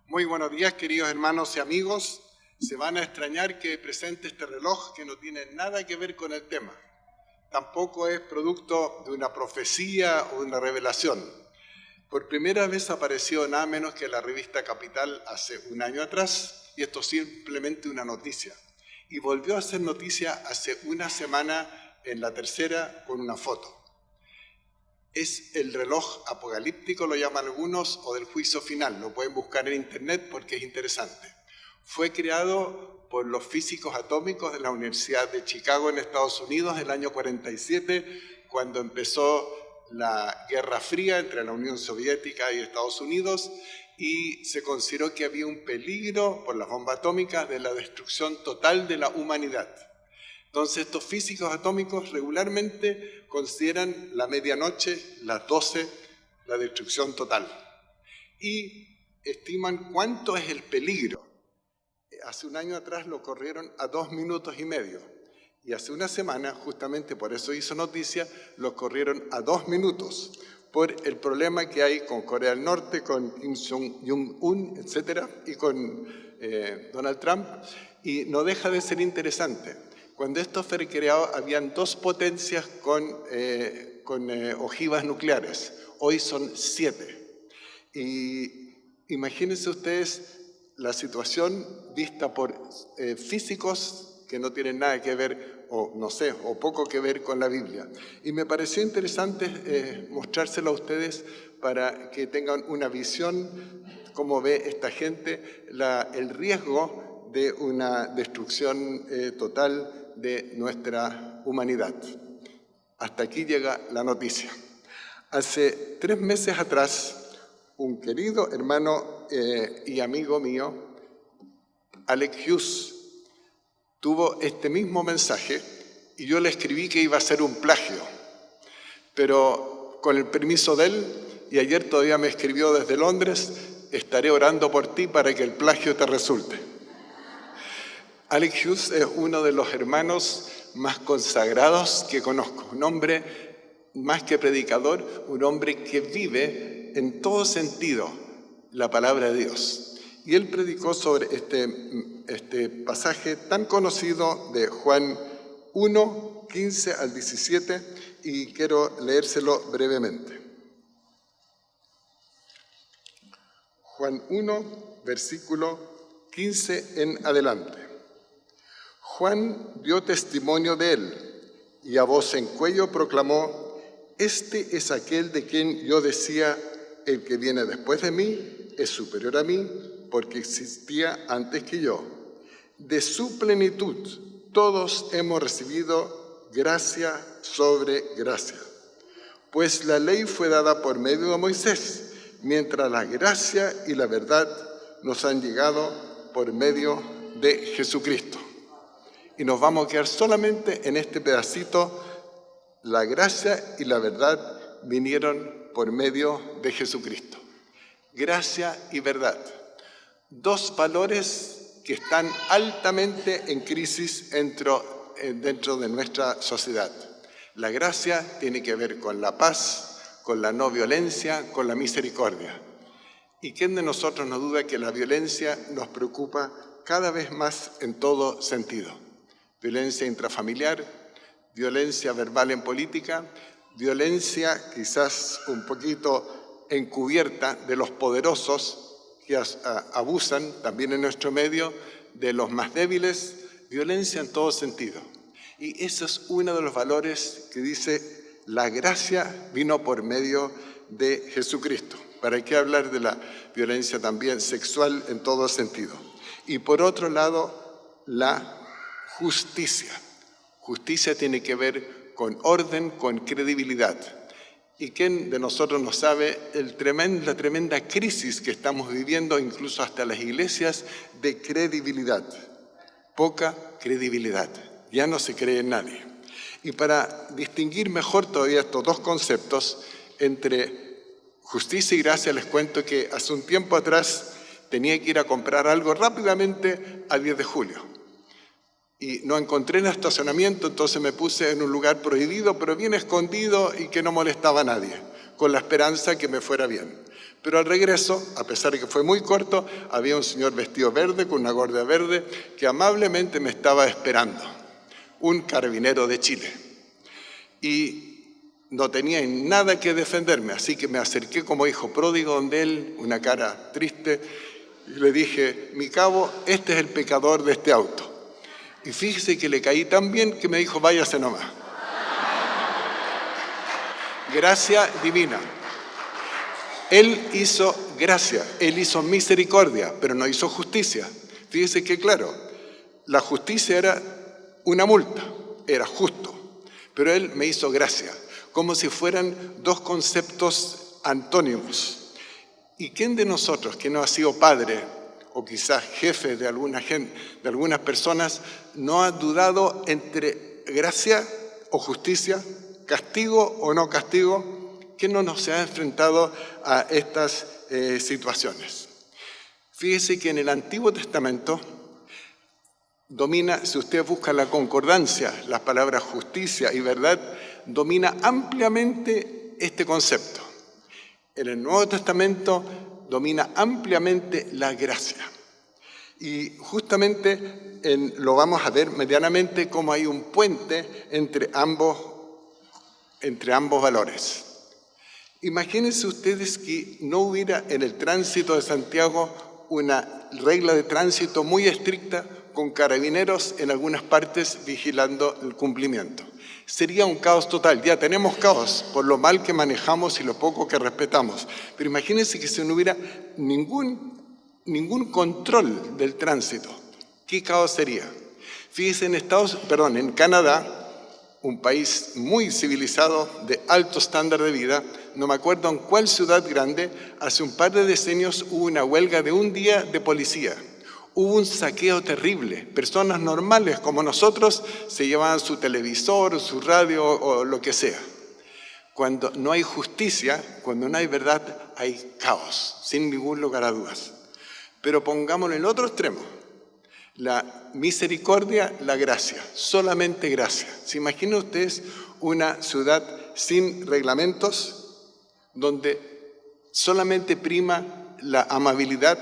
Muy buenos días, queridos hermanos y amigos. Se van a extrañar que presente este reloj que no tiene nada que ver con el tema. Tampoco es producto de una profecía o de una revelación. Por primera vez apareció nada menos que la revista Capital hace un año atrás, y esto es simplemente una noticia. Y volvió a ser noticia hace una semana en La Tercera con una foto. Es el reloj apocalíptico, lo llaman algunos, o del juicio final. Lo pueden buscar en internet porque es interesante. Fue creado por los físicos atómicos de la Universidad de Chicago en Estados Unidos en el año 47, cuando empezó la Guerra Fría entre la Unión Soviética y Estados Unidos, y se consideró que había un peligro por las bombas atómicas de la destrucción total de la humanidad. Entonces, estos físicos atómicos regularmente consideran la medianoche, las 12, la destrucción total. Y estiman cuánto es el peligro. Hace un año atrás lo corrieron a 2 minutos y medio. Y hace una semana, justamente por eso hizo noticia, lo corrieron a 2 minutos, por el problema que hay con Corea del Norte, con Kim Jong-un, etcétera, y con Donald Trump. Y no deja de ser interesante. Cuando esto fue creado, habían 2 potencias con ojivas nucleares. Hoy son 7. Y imagínense ustedes la situación vista por físicos que no tienen nada que ver, o no sé, o poco que ver con la Biblia. Y me pareció interesante mostrárselo a ustedes para que tengan una visión, cómo ve esta gente el riesgo de una destrucción total de nuestra humanidad. Hasta aquí llega la noticia. Hace 3 meses atrás, un querido hermano y amigo mío, Alex Hughes, tuvo este mismo mensaje y yo le escribí que iba a ser un plagio, pero con el permiso de él, y ayer todavía me escribió desde Londres, estaré orando por ti para que el plagio te resulte. Alex Hughes es uno de los hermanos más consagrados que conozco, un hombre más que predicador, un hombre que vive en todo sentido la palabra de Dios. Y él predicó sobre este pasaje tan conocido de Juan 1, 15 al 17, y quiero leérselo brevemente. Juan 1, versículo 15 en adelante. Juan dio testimonio de él y a voz en cuello proclamó: este es aquel de quien yo decía, el que viene después de mí es superior a mí, porque existía antes que yo. De su plenitud todos hemos recibido gracia sobre gracia. Pues la ley fue dada por medio de Moisés, mientras la gracia y la verdad nos han llegado por medio de Jesucristo. Y nos vamos a quedar solamente en este pedacito. La gracia y la verdad vinieron por medio de Jesucristo. Gracia y verdad. 2 valores que están altamente en crisis dentro de nuestra sociedad. La gracia tiene que ver con la paz, con la no violencia, con la misericordia. ¿Y quién de nosotros no duda que la violencia nos preocupa cada vez más en todo sentido? Violencia intrafamiliar, violencia verbal en política, violencia quizás un poquito encubierta de los poderosos que abusan también en nuestro medio de los más débiles, violencia en todo sentido. Y eso es uno de los valores que dice: la gracia vino por medio de Jesucristo. ¿Para qué hablar de la violencia también sexual en todo sentido? Y por otro lado, la justicia. Justicia tiene que ver con orden, con credibilidad. ¿Y quién de nosotros no sabe la tremenda crisis que estamos viviendo, incluso hasta las iglesias, de credibilidad? Poca credibilidad. Ya no se cree en nadie. Y para distinguir mejor todavía estos 2 conceptos, entre justicia y gracia, les cuento que hace un tiempo atrás tenía que ir a comprar algo rápidamente a 10 de julio. Y no encontré en el estacionamiento, entonces me puse en un lugar prohibido, pero bien escondido y que no molestaba a nadie. con la esperanza que me fuera bien. Pero al regreso, a pesar de que fue muy corto, había un señor vestido verde con una gorra verde que amablemente me estaba esperando, un carabinero de Chile. Y no tenía nada que defenderme, así que me acerqué como hijo pródigo donde él, una cara triste, y le dije: mi cabo, este es el pecador de este auto. Y fíjese que le caí tan bien que me dijo: váyase nomás. Gracia divina. Él hizo gracia, él hizo misericordia, pero no hizo justicia. Fíjese que claro, la justicia era una multa, era justo, pero él me hizo gracia, como si fueran dos conceptos antónimos. ¿Y quién de nosotros que no ha sido padre o quizás jefe de alguna gente, de algunas personas, no ha dudado entre gracia o justicia, castigo o no castigo? ¿Quién no nos ha enfrentado a estas situaciones? Fíjese que en el Antiguo Testamento domina, si usted busca la concordancia, las palabras justicia y verdad, domina ampliamente este concepto. En el Nuevo Testamento domina ampliamente la gracia. Y justamente lo vamos a ver medianamente como hay un puente entre ambos valores. Imagínense ustedes que no hubiera en el tránsito de Santiago una regla de tránsito muy estricta con carabineros en algunas partes vigilando el cumplimiento. Sería un caos total. Ya tenemos caos por lo mal que manejamos y lo poco que respetamos. Pero imagínense que si no hubiera ningún control del tránsito. ¿Qué caos sería? Fíjense en Canadá, un país muy civilizado, de alto estándar de vida, no me acuerdo en cuál ciudad grande, hace un par de decenios hubo una huelga de un día de policía. Hubo un saqueo terrible. Personas normales como nosotros se llevaban su televisor, su radio o lo que sea. Cuando no hay justicia, cuando no hay verdad, hay caos, sin ningún lugar a dudas. Pero pongámoslo en el otro extremo. La misericordia, la gracia, solamente gracia. ¿Se imaginan ustedes una ciudad sin reglamentos, donde solamente prima la amabilidad?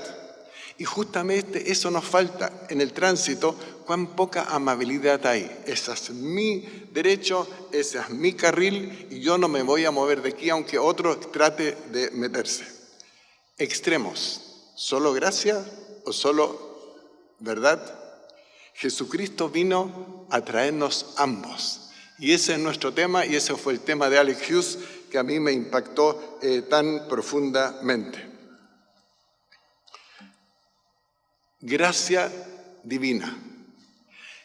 Y justamente eso nos falta en el tránsito, cuán poca amabilidad hay. Ese es mi derecho, ese es mi carril y yo no me voy a mover de aquí aunque otro trate de meterse. Extremos, ¿solo gracia o solo verdad? Jesucristo vino a traernos ambos. Y ese es nuestro tema y ese fue el tema de Alex Hughes que a mí me impactó tan profundamente. Gracia divina.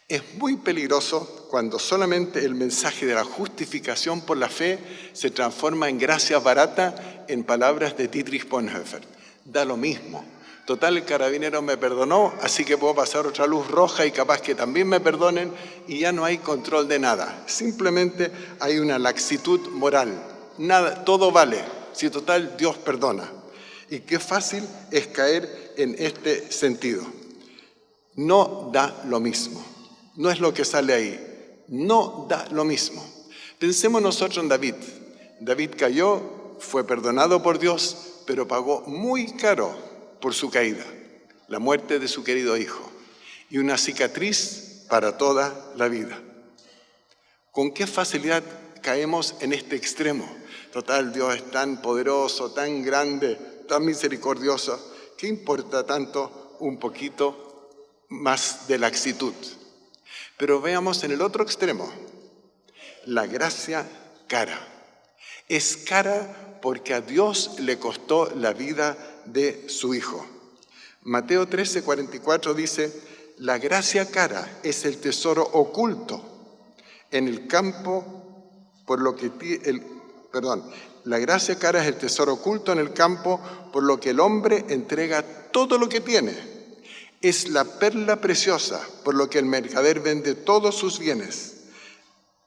Es muy peligroso cuando solamente el mensaje de la justificación por la fe se transforma en gracia barata, en palabras de Dietrich Bonhoeffer. Da lo mismo. Total, el carabinero me perdonó, así que puedo pasar otra luz roja y capaz que también me perdonen y ya no hay control de nada. Simplemente hay una laxitud moral. Nada, todo vale. Si total, Dios perdona. Y qué fácil es caer en este sentido. No da lo mismo. No es lo que sale ahí. No da lo mismo. Pensemos nosotros en David. David cayó, fue perdonado por Dios, pero pagó muy caro por su caída, la muerte de su querido hijo, y una cicatriz para toda la vida. ¿Con qué facilidad caemos en este extremo? Total, Dios es tan poderoso, tan grande, tan misericordioso. ¿Qué importa tanto un poquito más de laxitud? Pero veamos en el otro extremo, la gracia cara. Es cara porque a Dios le costó la vida de su Hijo. Mateo 13:44 dice: la gracia cara es el tesoro oculto en el campo, la gracia cara es el tesoro oculto en el campo, por lo que el hombre entrega todo lo que tiene. Es la perla preciosa, por lo que el mercader vende todos sus bienes.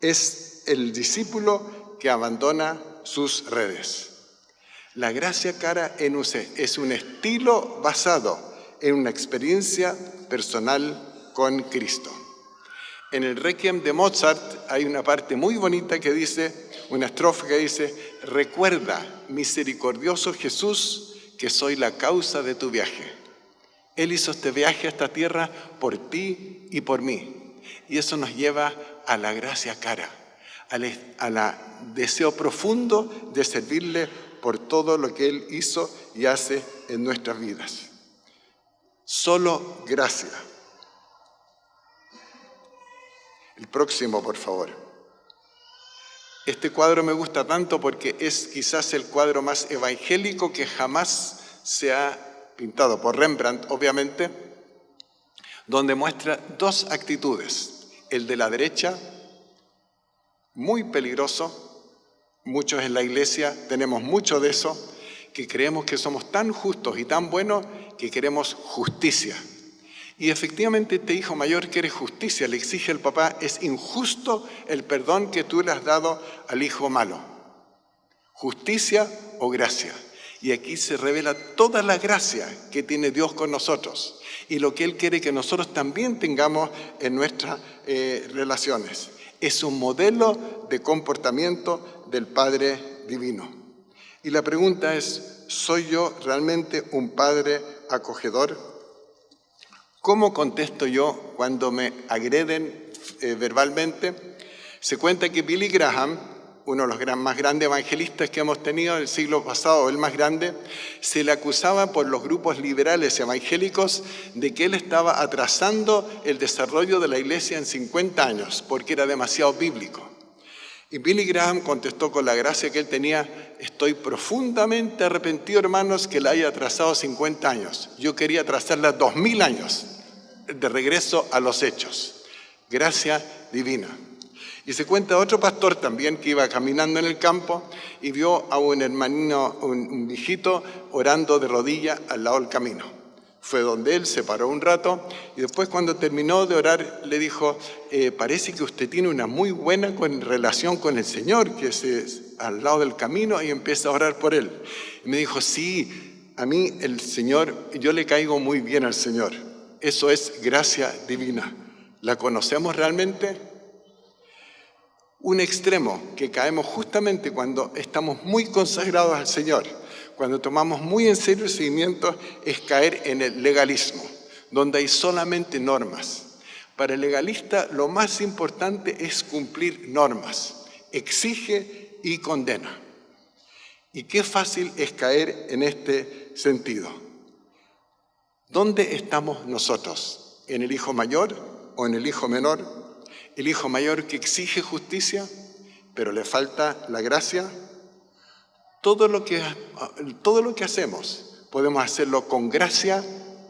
Es el discípulo que abandona sus redes. La gracia cara es un estilo basado en una experiencia personal con Cristo. En el Requiem de Mozart hay una parte muy bonita que dice: una estrofa que dice: recuerda, misericordioso Jesús, que soy la causa de tu viaje. Él hizo este viaje a esta tierra por ti y por mí. Y eso nos lleva a la gracia cara, al deseo profundo de servirle por todo lo que Él hizo y hace en nuestras vidas. Solo gracia. El próximo, por favor. Este cuadro me gusta tanto porque es quizás el cuadro más evangélico que jamás se ha pintado, por Rembrandt, obviamente, donde muestra dos actitudes. El de la derecha, muy peligroso. Muchos en la iglesia tenemos mucho de eso, que creemos que somos tan justos y tan buenos que queremos justicia. Y efectivamente este hijo mayor quiere justicia, le exige al papá: es injusto el perdón que tú le has dado al hijo malo. ¿Justicia o gracia? Y aquí se revela toda la gracia que tiene Dios con nosotros y lo que Él quiere que nosotros también tengamos en nuestras relaciones. Es un modelo de comportamiento del Padre Divino. Y la pregunta es: ¿soy yo realmente un padre acogedor? ¿Cómo contesto yo cuando me agreden verbalmente? Se cuenta que Billy Graham, uno de los más grandes evangelistas que hemos tenido en el siglo pasado, el más grande, se le acusaba por los grupos liberales evangélicos de que él estaba atrasando el desarrollo de la iglesia en 50 años, porque era demasiado bíblico. Y Billy Graham contestó con la gracia que él tenía: estoy profundamente arrepentido, hermanos, que la haya atrasado 50 años. Yo quería atrasarla 2000 años, de regreso a los hechos. Gracia divina. Y se cuenta otro pastor también que iba caminando en el campo y vio a un hermanino, un viejito, orando de rodillas al lado del camino. Fue donde él, se paró un rato y después, cuando terminó de orar, le dijo: parece que usted tiene una muy buena relación con el Señor, que es al lado del camino, y empieza a orar por él. Y me dijo: sí, a mí el Señor, yo le caigo muy bien al Señor. Eso es gracia divina. ¿La conocemos realmente? Un extremo que caemos justamente cuando estamos muy consagrados al Señor, cuando tomamos muy en serio el seguimiento, es caer en el legalismo, donde hay solamente normas. Para el legalista lo más importante es cumplir normas, exige y condena. Y qué fácil es caer en este sentido. ¿Dónde estamos nosotros? ¿En el hijo mayor o en el hijo menor? ¿El hijo mayor que exige justicia, pero le falta la gracia? Todo lo que hacemos, podemos hacerlo con gracia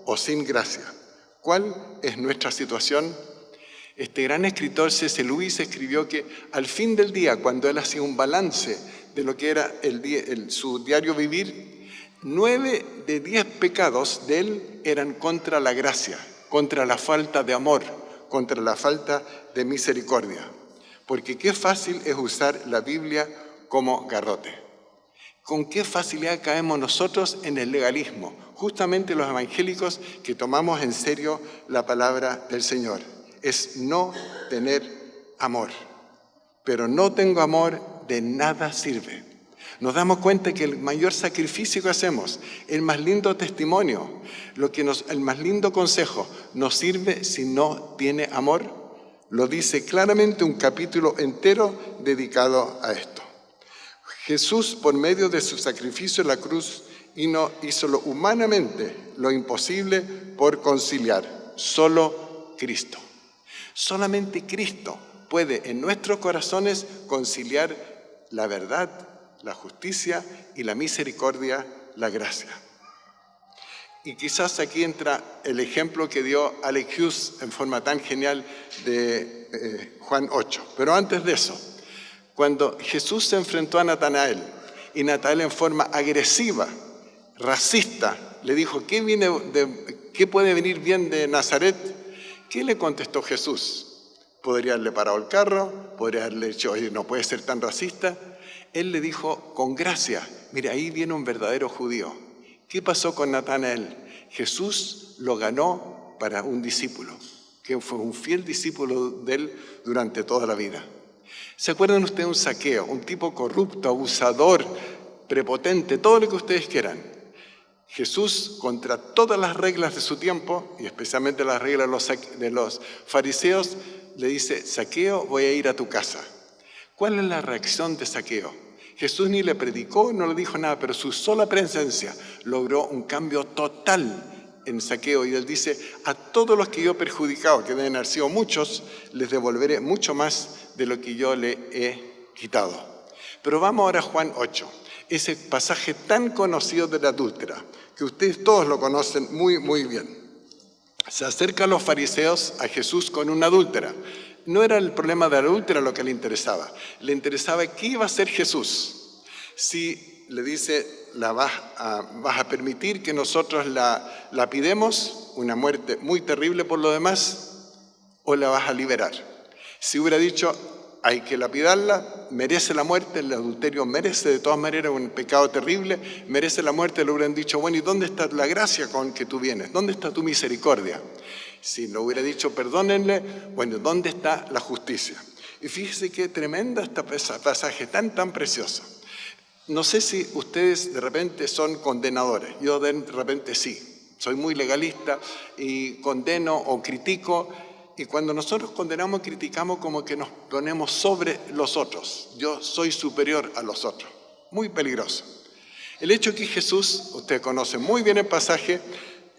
o sin gracia. ¿Cuál es nuestra situación? Este gran escritor C.S. Lewis escribió que al fin del día, cuando él hacía un balance de lo que era su diario vivir, 9 de 10 pecados de él eran contra la gracia, contra la falta de amor, contra la falta de misericordia. Porque qué fácil es usar la Biblia como garrote. ¿Con qué facilidad caemos nosotros en el legalismo? Justamente los evangélicos que tomamos en serio la palabra del Señor. Es no tener amor. Pero no tengo amor, de nada sirve. Nos damos cuenta que el mayor sacrificio que hacemos, el más lindo testimonio, el más lindo consejo, nos sirve si no tiene amor. Lo dice claramente un capítulo entero dedicado a esto. Jesús, por medio de su sacrificio en la cruz, hizo humanamente lo imposible por conciliar. Solo Cristo. Solamente Cristo puede en nuestros corazones conciliar la verdad, la justicia y la misericordia, la gracia. Y quizás aquí entra el ejemplo que dio Alex Hughes en forma tan genial de Juan 8. Pero antes de eso, cuando Jesús se enfrentó a Natanael y Natanael en forma agresiva, racista, le dijo: ¿qué puede venir bien de Nazaret? ¿Qué le contestó Jesús? Podría haberle parado el carro, podría haberle dicho: oye, no puede ser tan racista. Él le dijo con gracia: mira, ahí viene un verdadero judío. ¿Qué pasó con Natanael? Jesús lo ganó para un discípulo, que fue un fiel discípulo de él durante toda la vida. ¿Se acuerdan ustedes de un Zaqueo? Un tipo corrupto, abusador, prepotente, todo lo que ustedes quieran. Jesús, contra todas las reglas de su tiempo, y especialmente las reglas de los fariseos, le dice: Zaqueo, voy a ir a tu casa. ¿Cuál es la reacción de Zaqueo? Jesús ni le predicó, no le dijo nada, pero su sola presencia logró un cambio total en Zaqueo. Y él dice: a todos los que yo he perjudicado, que deben haber sido muchos, les devolveré mucho más de lo que yo le he quitado. Pero vamos ahora a Juan 8, ese pasaje tan conocido de la adúltera, que ustedes todos lo conocen muy, muy bien. Se acercan los fariseos a Jesús con una adúltera. No era el problema de la adúltera lo que le interesaba qué iba a hacer Jesús. Si le dice: vas a permitir que nosotros la pidemos, una muerte muy terrible por lo demás, o la vas a liberar. Si hubiera dicho: hay que lapidarla, merece la muerte, el adulterio merece de todas maneras un pecado terrible, merece la muerte, le hubieran dicho: bueno, ¿y dónde está la gracia con que tú vienes? ¿Dónde está tu misericordia? Si no hubiera dicho: perdónenle, bueno, ¿dónde está la justicia? Y fíjese qué tremenda este pasaje, tan precioso. No sé si ustedes de repente son condenadores, yo de repente sí, soy muy legalista y condeno o critico. Y cuando nosotros condenamos, criticamos, como que nos ponemos sobre los otros. Yo soy superior a los otros. Muy peligroso. El hecho que Jesús, usted conoce muy bien el pasaje,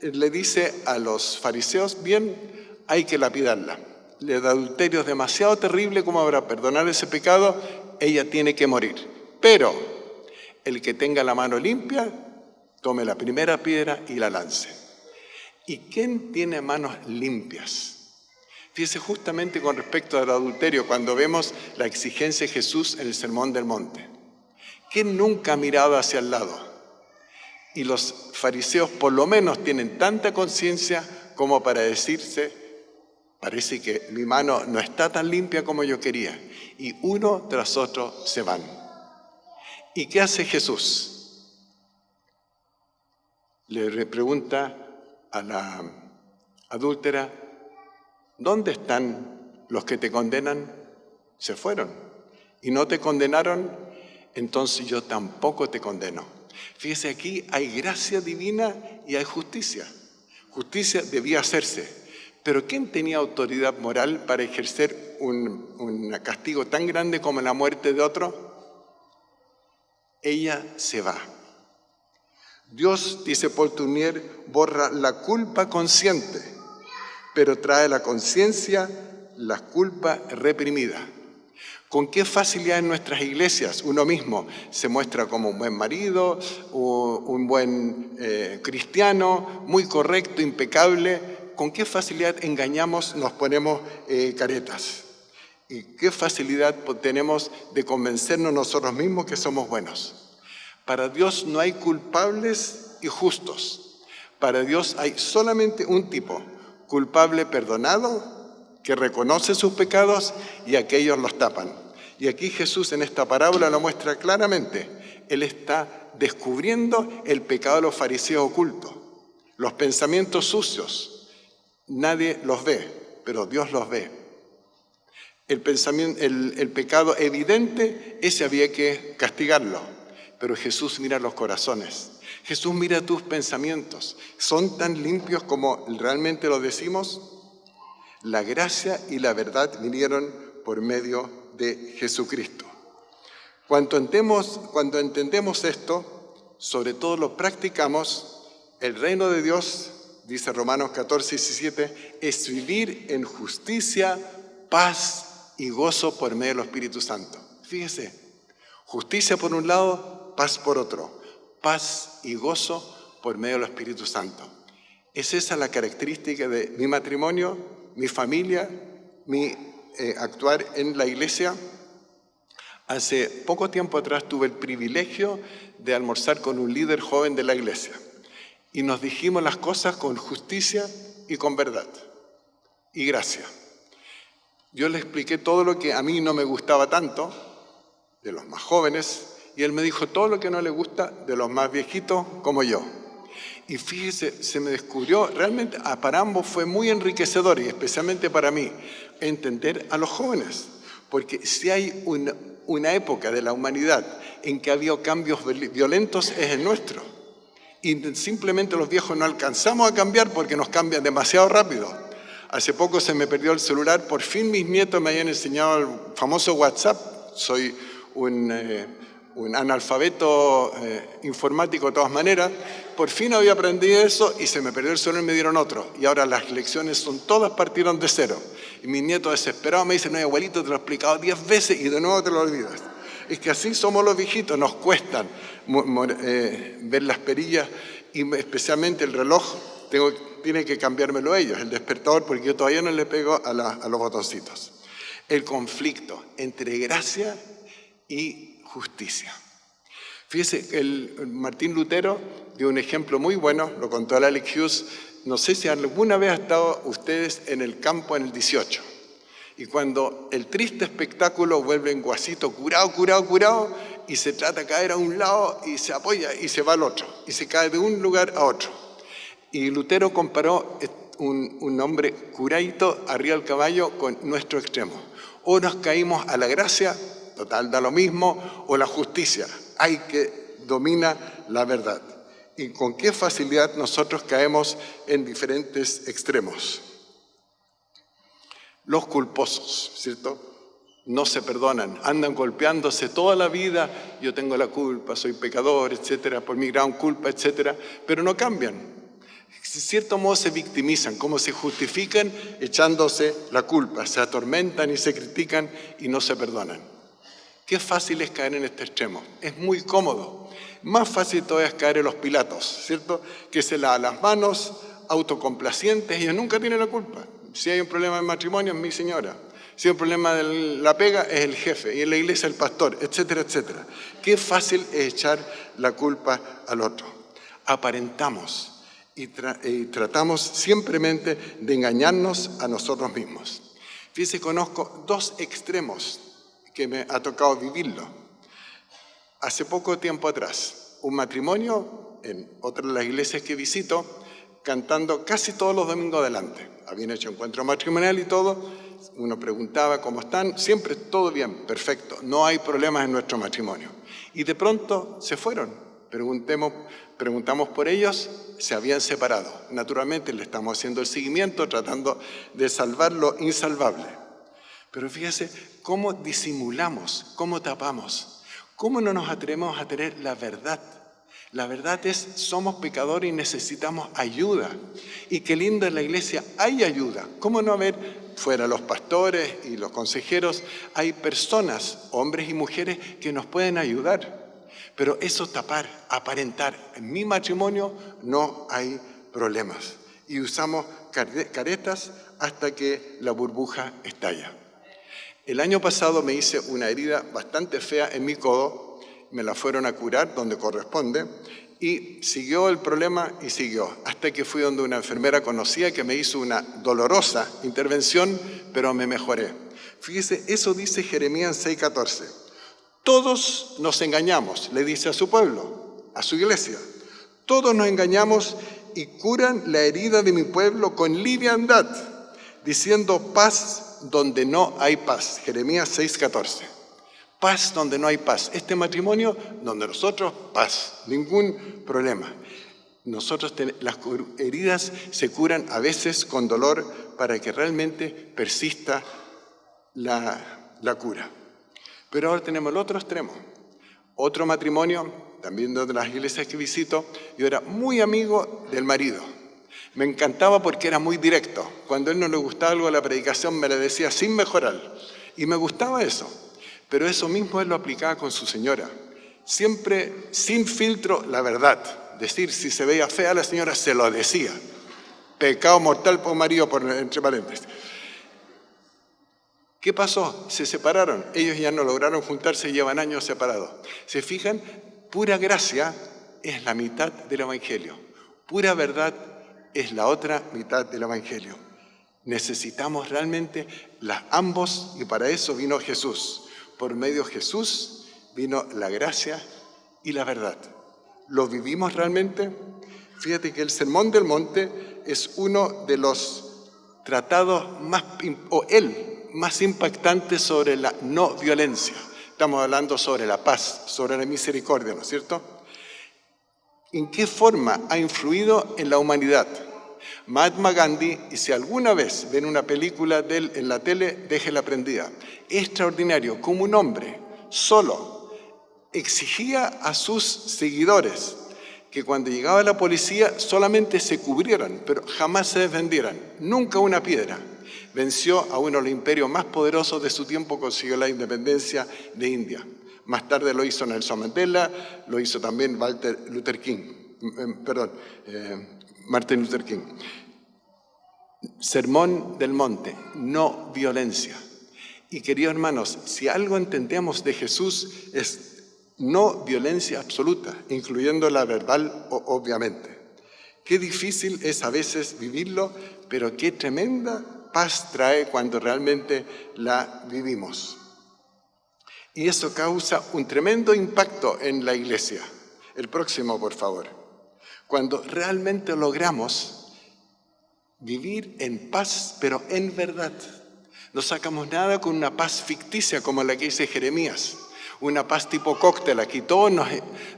le dice a los fariseos: bien, hay que lapidarla. El adulterio es demasiado terrible como para perdonar ese pecado, ella tiene que morir. Pero el que tenga la mano limpia, tome la primera piedra y la lance. ¿Y quién tiene manos limpias? Fíjese, justamente con respecto al adulterio, cuando vemos la exigencia de Jesús en el Sermón del Monte. ¿Quién nunca ha mirado hacia el lado? Y los fariseos por lo menos tienen tanta conciencia como para decirse: parece que mi mano no está tan limpia como yo quería. Y uno tras otro se van. ¿Y qué hace Jesús? Le pregunta a la adúltera: ¿dónde están los que te condenan? Se fueron. ¿Y no te condenaron? Entonces yo tampoco te condeno. Fíjese, aquí hay gracia divina y hay justicia. Justicia debía hacerse. Pero ¿quién tenía autoridad moral para ejercer un castigo tan grande como la muerte de otro? Ella se va. Dios, dice Paul Tournier, borra la culpa consciente, pero trae la conciencia la culpa reprimida. ¿Con qué facilidad en nuestras iglesias uno mismo se muestra como un buen marido, o un buen cristiano, muy correcto, impecable? ¿Con qué facilidad engañamos, nos ponemos caretas? ¿Y qué facilidad tenemos de convencernos nosotros mismos que somos buenos? Para Dios no hay culpables y justos. Para Dios hay solamente un tipo: culpable perdonado, que reconoce sus pecados, y aquellos los tapan. Y aquí Jesús en esta parábola lo muestra claramente. Él está descubriendo el pecado de los fariseos oculto, los pensamientos sucios. Nadie los ve, pero Dios los ve. El pecado evidente, ese había que castigarlo, pero Jesús mira los corazones. Jesús mira tus pensamientos. ¿Son tan limpios como realmente lo decimos? La gracia y la verdad vinieron por medio de Jesucristo. Cuando entendemos esto, sobre todo lo practicamos, el reino de Dios, dice Romanos 14:17, es vivir en justicia, paz y gozo por medio del Espíritu Santo. Fíjese, justicia por un lado, paz por otro, paz y gozo por medio del Espíritu Santo. ¿Es esa la característica de mi matrimonio, mi familia, mi actuar en la iglesia? Hace poco tiempo atrás tuve el privilegio de almorzar con un líder joven de la iglesia y nos dijimos las cosas con justicia y con verdad y gracia. Yo le expliqué todo lo que a mí no me gustaba tanto de los más jóvenes y él me dijo todo lo que no le gusta de los más viejitos como yo. Y fíjese, se me descubrió, realmente para ambos fue muy enriquecedor y especialmente para mí, entender a los jóvenes. Porque si hay una época de la humanidad en que ha habido cambios violentos, es el nuestro. Y simplemente los viejos no alcanzamos a cambiar porque nos cambian demasiado rápido. Hace poco se me perdió el celular, por fin mis nietos me habían enseñado el famoso WhatsApp. Soy un analfabeto informático de todas maneras. Por fin había aprendido eso y se me perdió el celular y me dieron otro. Y ahora las lecciones todas partieron de cero. Y mis nietos desesperados me dicen, no, abuelito, te lo he explicado 10 veces y de nuevo te lo olvidas. Es que así somos los viejitos, nos cuestan ver las perillas y especialmente el reloj, tiene que cambiármelo ellos, el despertador, porque yo todavía no le pego a los botoncitos. El conflicto entre gracia y justicia. Fíjese, Martín Lutero dio un ejemplo muy bueno, lo contó Alex Hughes. No sé si alguna vez han estado ustedes en el campo en el 18. Y cuando el triste espectáculo vuelve en guasito curado, y se trata de caer a un lado y se apoya y se va al otro, y se cae de un lugar a otro. Y Lutero comparó un hombre curadito arriba del caballo con nuestro extremo. O nos caímos a la gracia, total, da lo mismo, o la justicia, hay que domina la verdad. Y con qué facilidad nosotros caemos en diferentes extremos. Los culposos, ¿cierto? No se perdonan, andan golpeándose toda la vida, yo tengo la culpa, soy pecador, etcétera, por mi gran culpa, etcétera, pero no cambian. De cierto modo se victimizan, como se justifican echándose la culpa, se atormentan y se critican y no se perdonan. Qué fácil es caer en este extremo, es muy cómodo. Más fácil todavía es caer en los Pilatos, ¿cierto? Que se lavan las manos, autocomplacientes, ellos nunca tienen la culpa. Si hay un problema de matrimonio, es mi señora. Si hay un problema de la pega, es el jefe. Y en la iglesia, el pastor, etcétera, etcétera. Qué fácil es echar la culpa al otro. Aparentamos y tratamos simplemente de engañarnos a nosotros mismos. Fíjense, conozco dos extremos que me ha tocado vivirlo. Hace poco tiempo atrás, un matrimonio en otra de las iglesias que visito, cantando casi todos los domingos adelante. Habían hecho encuentro matrimonial y todo. Uno preguntaba cómo están. Siempre todo bien, perfecto. No hay problemas en nuestro matrimonio. Y de pronto se fueron. Preguntamos por ellos, se habían separado. Naturalmente le estamos haciendo el seguimiento, tratando de salvar lo insalvable. Pero fíjese cómo disimulamos, cómo tapamos, cómo no nos atrevemos a tener la verdad. La verdad es, somos pecadores y necesitamos ayuda. Y qué lindo en la iglesia, hay ayuda. ¿Cómo no haber, fuera los pastores y los consejeros, hay personas, hombres y mujeres, que nos pueden ayudar? Pero eso tapar, aparentar, en mi matrimonio no hay problemas. Y usamos caretas hasta que la burbuja estalla. El año pasado me hice una herida bastante fea en mi codo. Me la fueron a curar donde corresponde y siguió el problema y siguió, hasta que fui donde una enfermera conocida que me hizo una dolorosa intervención, pero me mejoré. Fíjese, eso dice Jeremías 6:14. Todos nos engañamos, le dice a su pueblo, a su iglesia. Todos nos engañamos y curan la herida de mi pueblo con liviandad, diciendo paz donde no hay paz. Jeremías 6:14. Paz donde no hay paz. Este matrimonio, donde nosotros, paz, ningún problema. Nosotros las heridas se curan a veces con dolor para que realmente persista la cura. Pero ahora tenemos el otro extremo. Otro matrimonio, también de las iglesias que visito, yo era muy amigo del marido. Me encantaba porque era muy directo. Cuando a él no le gustaba algo de la predicación, me lo decía sin mejorar. Y me gustaba eso. Pero eso mismo él lo aplicaba con su señora. Siempre sin filtro la verdad. Decir, si se veía fea la señora, se lo decía. Pecado mortal por marido, entre paréntesis. ¿Qué pasó? Se separaron. Ellos ya no lograron juntarse, llevan años separados. ¿Se fijan? Pura gracia es la mitad del Evangelio. Pura verdad es la otra mitad del Evangelio. Necesitamos realmente ambos y para eso vino Jesús. Por medio de Jesús vino la gracia y la verdad. ¿Lo vivimos realmente? Fíjate que el Sermón del Monte es uno de los tratados el más impactante sobre la no violencia. Estamos hablando sobre la paz, sobre la misericordia, ¿no es cierto? ¿En qué forma ha influido en la humanidad? Mahatma Gandhi, y si alguna vez ven una película de él en la tele, déjela prendida. Extraordinario, como un hombre solo exigía a sus seguidores que cuando llegaba la policía solamente se cubrieran, pero jamás se defendieran, nunca una piedra. Venció a uno de los imperios más poderosos de su tiempo, consiguió la independencia de India. Más tarde lo hizo Nelson Mandela, lo hizo también Martin Luther King. Sermón del Monte, no violencia. Y queridos hermanos, si algo entendemos de Jesús es no violencia absoluta, incluyendo la verbal, obviamente. Qué difícil es a veces vivirlo, pero qué tremenda paz trae cuando realmente la vivimos. Y eso causa un tremendo impacto en la iglesia. El próximo, por favor. Cuando realmente logramos vivir en paz, pero en verdad. No sacamos nada con una paz ficticia como la que dice Jeremías. Una paz tipo cóctel, aquí todos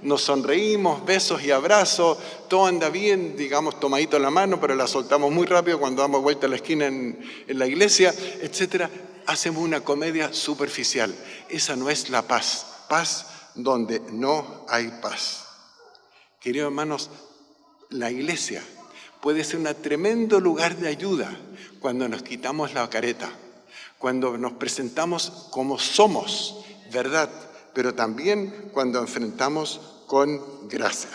nos sonreímos, besos y abrazos, todo anda bien, digamos, tomadito en la mano, pero la soltamos muy rápido cuando damos vuelta a la esquina en la iglesia, etc. Hacemos una comedia superficial. Esa no es la paz, paz donde no hay paz. Queridos hermanos, la iglesia puede ser un tremendo lugar de ayuda cuando nos quitamos la careta, cuando nos presentamos como somos, ¿verdad? Pero también cuando enfrentamos con gracia.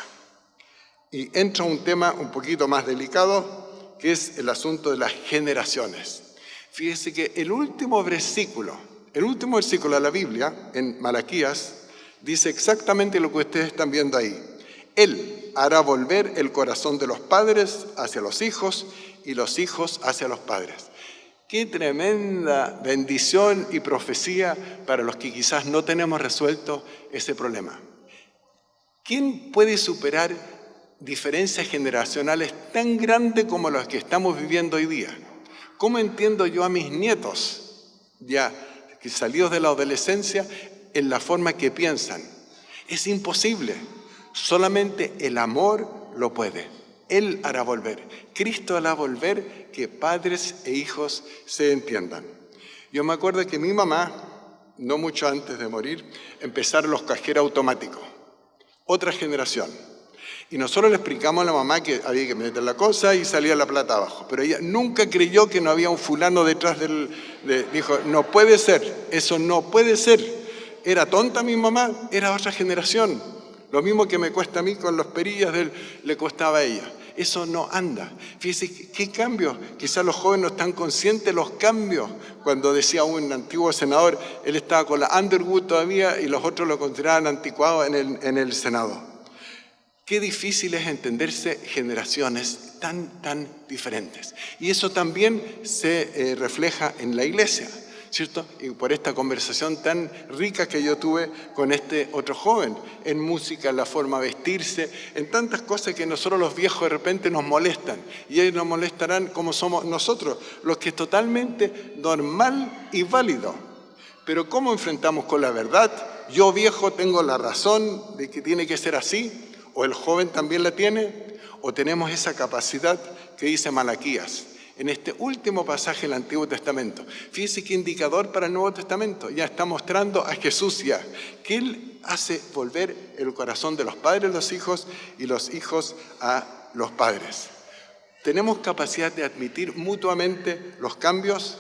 Y entra un tema un poquito más delicado, que es el asunto de las generaciones. Fíjese que el último versículo de la Biblia, en Malaquías, dice exactamente lo que ustedes están viendo ahí. Él hará volver el corazón de los padres hacia los hijos y los hijos hacia los padres. Qué tremenda bendición y profecía para los que quizás no tenemos resuelto ese problema. ¿Quién puede superar diferencias generacionales tan grandes como las que estamos viviendo hoy día? ¿Cómo entiendo yo a mis nietos, ya que salidos de la adolescencia, en la forma que piensan? Es imposible. Solamente el amor lo puede. Él hará volver. Cristo hará volver que padres e hijos se entiendan. Yo me acuerdo que mi mamá, no mucho antes de morir, empezaron los cajeros automáticos. Otra generación. Y nosotros le explicamos a la mamá que había que meter la cosa y salía la plata abajo. Pero ella nunca creyó que no había un fulano detrás dijo, no puede ser, eso no puede ser. Era tonta mi mamá, era otra generación. Lo mismo que me cuesta a mí con los perillas le costaba a ella. Eso no anda. Fíjense qué cambios. Quizás los jóvenes no están conscientes de los cambios. Cuando decía un antiguo senador, él estaba con la Underwood todavía y los otros lo consideraban anticuado en el Senado. Qué difícil es entenderse generaciones tan diferentes. Y eso también se refleja en la iglesia, ¿cierto? Y por esta conversación tan rica que yo tuve con este otro joven, en música, en la forma de vestirse, en tantas cosas que nosotros los viejos de repente nos molestan, y ellos nos molestarán como somos nosotros, los que es totalmente normal y válido. Pero ¿cómo enfrentamos con la verdad? Yo viejo tengo la razón de que tiene que ser así, o el joven también la tiene, o tenemos esa capacidad que dice Malaquías. En este último pasaje del Antiguo Testamento. Fíjese qué indicador para el Nuevo Testamento. Ya está mostrando a Jesús ya, que Él hace volver el corazón de los padres a los hijos y los hijos a los padres. ¿Tenemos capacidad de admitir mutuamente los cambios?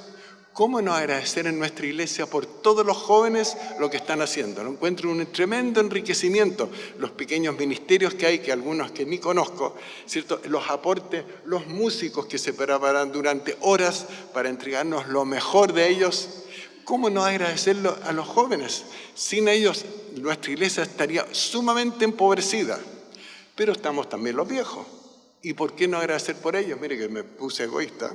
¿Cómo no agradecer en nuestra iglesia por todos los jóvenes lo que están haciendo? Lo encuentro un tremendo enriquecimiento. Los pequeños ministerios que hay, que algunos que ni conozco, ¿cierto? Los aportes, los músicos que se preparan durante horas para entregarnos lo mejor de ellos. ¿Cómo no agradecerlo a los jóvenes? Sin ellos, nuestra iglesia estaría sumamente empobrecida. Pero estamos también los viejos. ¿Y por qué no agradecer por ellos? Mire que me puse egoísta.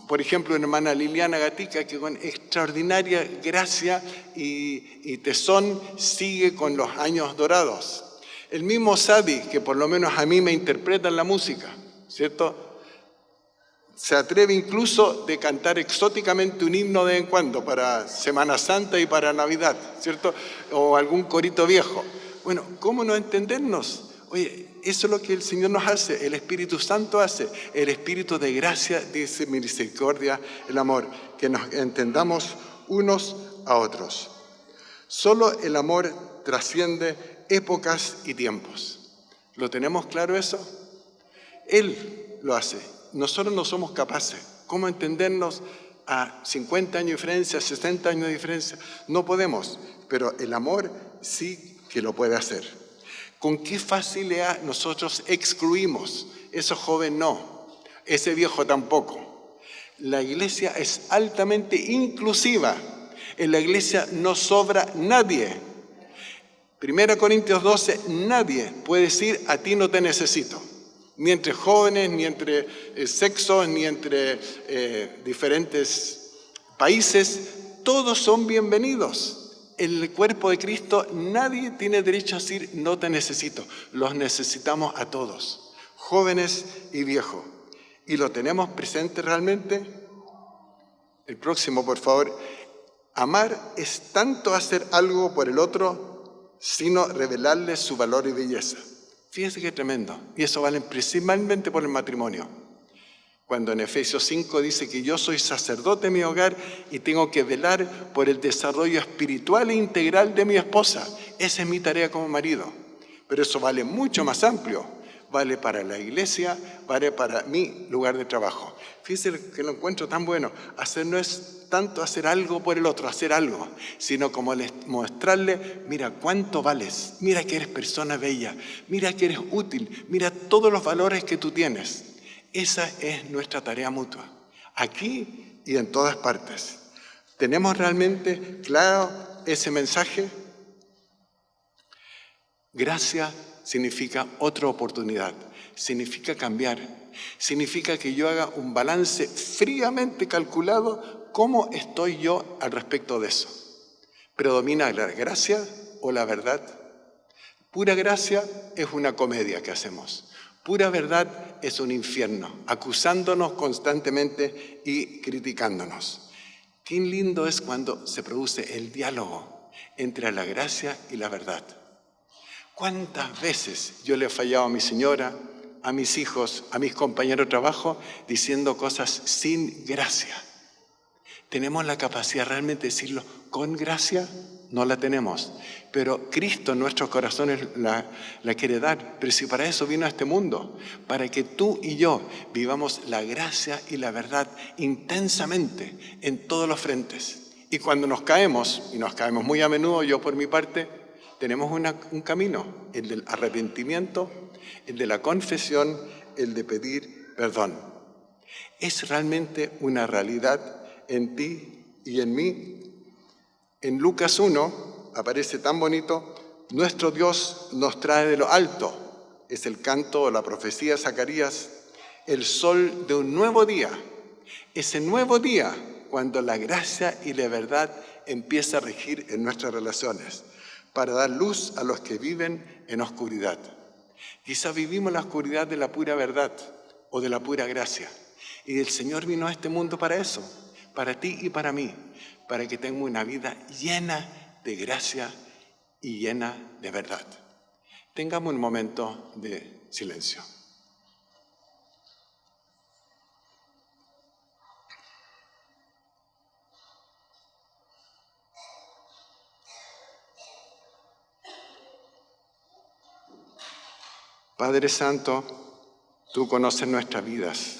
Por ejemplo, una hermana Liliana Gatica, que con extraordinaria gracia y tesón sigue con los años dorados. El mismo Sadi, que por lo menos a mí me interpreta en la música, ¿cierto? se atreve incluso de cantar exóticamente un himno de vez en cuando para Semana Santa y para Navidad, ¿cierto? O algún corito viejo. Bueno, ¿cómo no entendernos? Oye, eso es lo que el Señor nos hace, el Espíritu Santo hace, el Espíritu de gracia, dice misericordia, el amor, que nos entendamos unos a otros. Solo el amor trasciende épocas y tiempos. ¿Lo tenemos claro eso? Él lo hace. Nosotros no somos capaces. ¿Cómo entendernos a 50 años de diferencia, 60 años de diferencia? No podemos, pero el amor sí que lo puede hacer. ¿Con qué facilidad nosotros excluimos? Ese joven no, ese viejo tampoco. La iglesia es altamente inclusiva. En la iglesia no sobra nadie. 1 Corintios 12, nadie puede decir a ti no te necesito. Ni entre jóvenes, ni entre sexos, ni entre diferentes países. Todos son bienvenidos. En el cuerpo de Cristo nadie tiene derecho a decir no te necesito. Los necesitamos a todos, jóvenes y viejos. ¿Y lo tenemos presente realmente? El próximo, por favor. Amar es tanto hacer algo por el otro, sino revelarle su valor y belleza. Fíjense qué tremendo. Y eso vale principalmente por el matrimonio. Cuando en Efesios 5 dice que yo soy sacerdote en mi hogar y tengo que velar por el desarrollo espiritual e integral de mi esposa. Esa es mi tarea como marido. Pero eso vale mucho más amplio. Vale para la iglesia, vale para mi lugar de trabajo. Fíjense que lo encuentro tan bueno. Hacer no es tanto hacer algo por el otro, hacer algo, sino como mostrarle, mira cuánto vales, mira que eres persona bella, mira que eres útil, mira todos los valores que tú tienes. Esa es nuestra tarea mutua, aquí y en todas partes. ¿Tenemos realmente claro ese mensaje? Gracia significa otra oportunidad, significa cambiar, significa que yo haga un balance fríamente calculado, ¿cómo estoy yo al respecto de eso? ¿Predomina la gracia o la verdad? Pura gracia es una comedia que hacemos. Pura verdad es un infierno, acusándonos constantemente y criticándonos. Qué lindo es cuando se produce el diálogo entre la gracia y la verdad. ¿Cuántas veces yo le he fallado a mi señora, a mis hijos, a mis compañeros de trabajo, diciendo cosas sin gracia? ¿Tenemos la capacidad realmente de decirlo con gracia? No la tenemos, pero Cristo en nuestros corazones la quiere dar. Pero si para eso vino a este mundo, para que tú y yo vivamos la gracia y la verdad intensamente en todos los frentes. Y cuando nos caemos, y nos caemos muy a menudo, yo por mi parte, tenemos un camino, el del arrepentimiento, el de la confesión, el de pedir perdón. Es realmente una realidad en ti y en mí. En Lucas 1 aparece tan bonito, nuestro Dios nos trae de lo alto. Es el canto o la profecía de Zacarías, el sol de un nuevo día. Ese nuevo día, cuando la gracia y la verdad empieza a regir en nuestras relaciones, para dar luz a los que viven en oscuridad. Quizá vivimos la oscuridad de la pura verdad o de la pura gracia. Y el Señor vino a este mundo para eso, para ti y para mí, para que tenga una vida llena de gracia y llena de verdad. Tengamos un momento de silencio. Padre Santo, tú conoces nuestras vidas,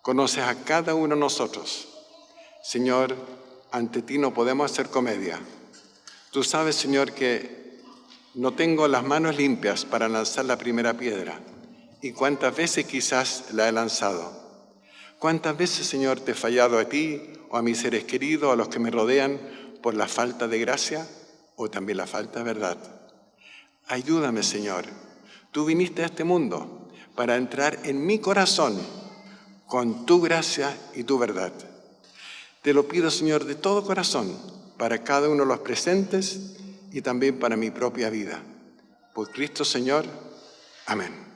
conoces a cada uno de nosotros. Señor, ante ti no podemos hacer comedia. Tú sabes, Señor, que no tengo las manos limpias para lanzar la primera piedra. ¿Y cuántas veces quizás la he lanzado? ¿Cuántas veces, Señor, te he fallado a ti o a mis seres queridos, a los que me rodean, por la falta de gracia o también la falta de verdad? Ayúdame, Señor. Tú viniste a este mundo para entrar en mi corazón con tu gracia y tu verdad. Te lo pido, Señor, de todo corazón, para cada uno de los presentes y también para mi propia vida. Por Cristo, Señor. Amén.